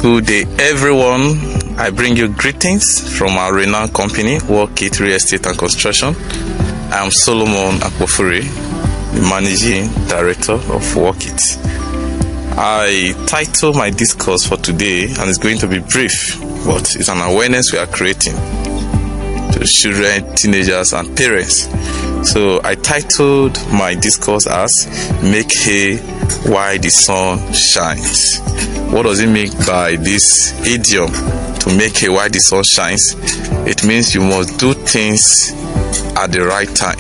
Good day, everyone. I bring you greetings from our renowned company, Workit Real Estate and Construction. I am Solomon Akpofure, the Managing Director of Workit. I title my discourse for today, and it's going to be brief, but it's an awareness we are creating to children, teenagers, and parents. So I titled my discourse as "Make Hay While the Sun Shines." What does it mean by this idiom, to make hay while the sun shines? It means you must do things at the right time.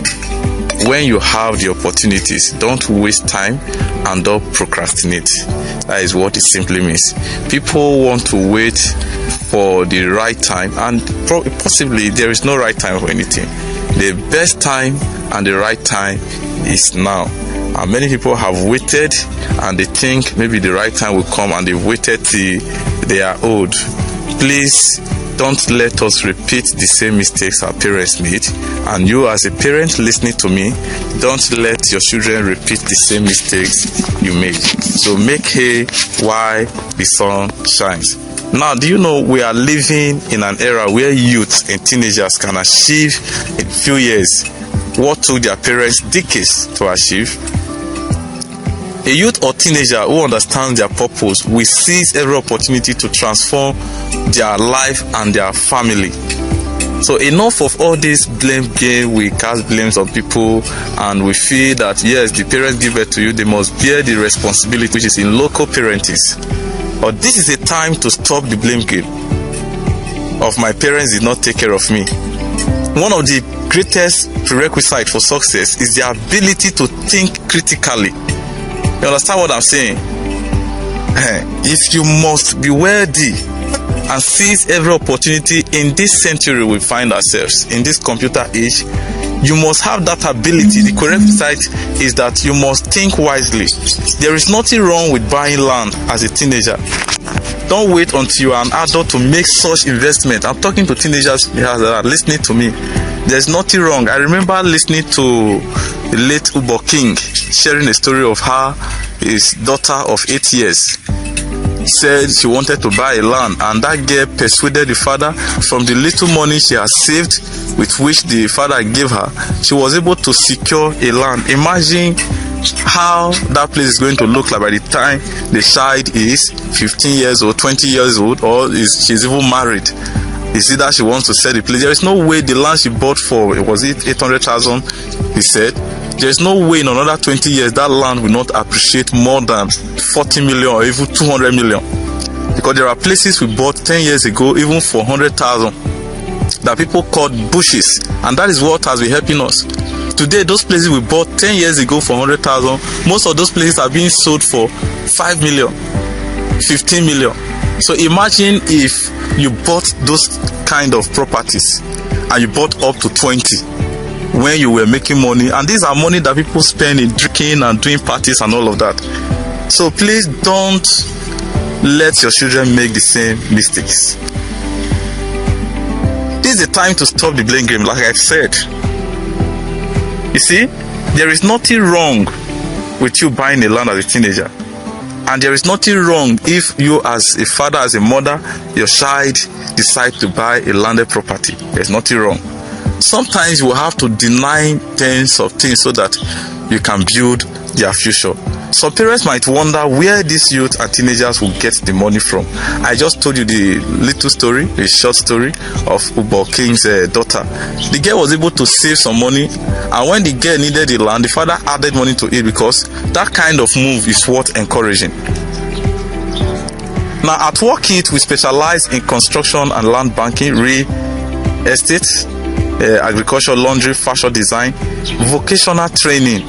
When you have the opportunities, don't waste time and don't procrastinate. That is what it simply means. People want to wait for the right time, and possibly there is no right time for anything. The best time and the right time is now. And many people have waited and they think maybe the right time will come, and they've waited till they are old. Please don't let us repeat the same mistakes our parents made. And you as a parent listening to me, don't let your children repeat the same mistakes you made. So make hay while the sun shines. Now, do you know we are living in an era where youth and teenagers can achieve in a few years what took their parents decades to achieve? A youth or teenager who understands their purpose will seize every opportunity to transform their life and their family. So enough of all this blame game. We cast blames on people and we feel that yes, the parents give birth to you, they must bear the responsibility, which is in local parenting. But this is a time to stop the blame game of my parents did not take care of me. One of the greatest prerequisites for success is the ability to think critically. You understand what I'm saying? If you must be wealthy and seize every opportunity in this century we find ourselves, in this computer age, you must have that ability. The correct side is that you must think wisely. There is nothing wrong with buying land as a teenager. Don't wait until you are an adult to make such investment. I'm talking to teenagers that are listening to me. There's nothing wrong. I remember listening to the late Ubo King sharing a story of how his daughter of 8 years said she wanted to buy a land, and that girl persuaded the father. From the little money she has saved, with which the father gave her, she was able to secure a land. Imagine how that place is going to look like by the time the child is 15 years old, 20 years old, or she's even married. It's either she wants to sell the place. There is no way the land she bought for, was it 800,000? He said, there is no way in another 20 years that land will not appreciate more than 40 million or even 200 million. Because there are places we bought 10 years ago, even for 100,000, that people called bushes. And that is what has been helping us. Today, those places we bought 10 years ago for 100,000, most of those places are being sold for 5 million, 15 million. So imagine if you bought those kind of properties and you bought up to 20 when you were making money. And these are money that people spend in drinking and doing parties and all of that. So please don't let your children make the same mistakes. This is the time to stop the blame game, like I've said. You see, there is nothing wrong with you buying a land as a teenager. And there is nothing wrong if you as a father, as a mother, your child decide to buy a landed property. There's nothing wrong. Sometimes you will have to deny tens of things so that you can build their future. Some parents might wonder where these youth and teenagers will get the money from. I just told you the little story, the short story of Ubo King's daughter. The girl was able to save some money, and when the girl needed the land, the father added money to it, because that kind of move is worth encouraging. Now at Workit, we specialize in construction and land banking, real estate, agriculture, laundry, fashion design, vocational training,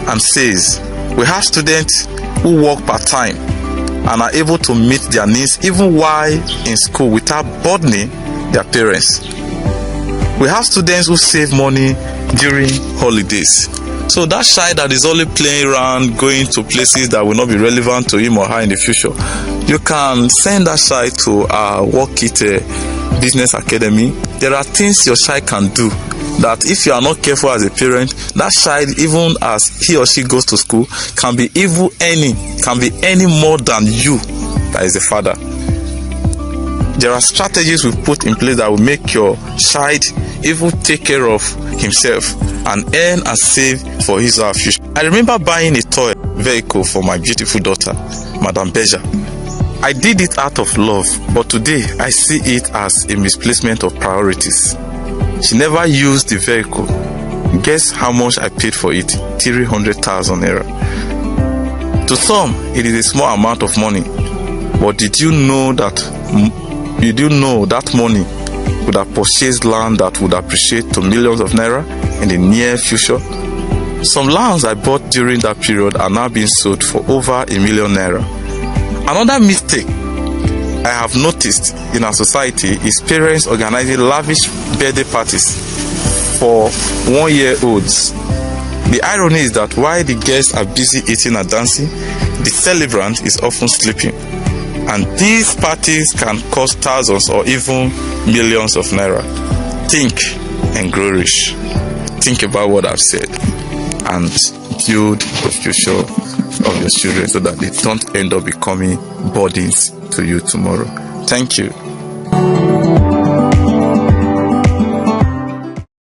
and sales. We have students who work part-time and are able to meet their needs even while in school without burdening their parents. We have students who save money during holidays. So that child that is only playing around, going to places that will not be relevant to him or her in the future, you can send that child to our Workit Business Academy. There are things your child can do that if you are not careful as a parent, that child, even as he or she goes to school, can be any more than you that is a father. There are strategies we put in place that will make your child even take care of himself and earn and save for his or her future. I remember buying a toy vehicle for my beautiful daughter, Madam Beja. I did it out of love, but today I see it as a misplacement of priorities. She never used the vehicle. Guess how much I paid for it? 300,000 naira. To some, it is a small amount of money, but did you know that money would have purchased land that would appreciate to millions of naira in the near future? Some lands I bought during that period are now being sold for over 1 million naira. Another mistake I have noticed in our society is parents organizing lavish birthday parties for 1-year-olds. The irony is that while the guests are busy eating and dancing, the celebrant is often sleeping. And these parties can cost thousands or even millions of naira. Think and grow rich. Think about what I've said and build the future of your children so that they don't end up becoming burdens to you tomorrow. Thank you.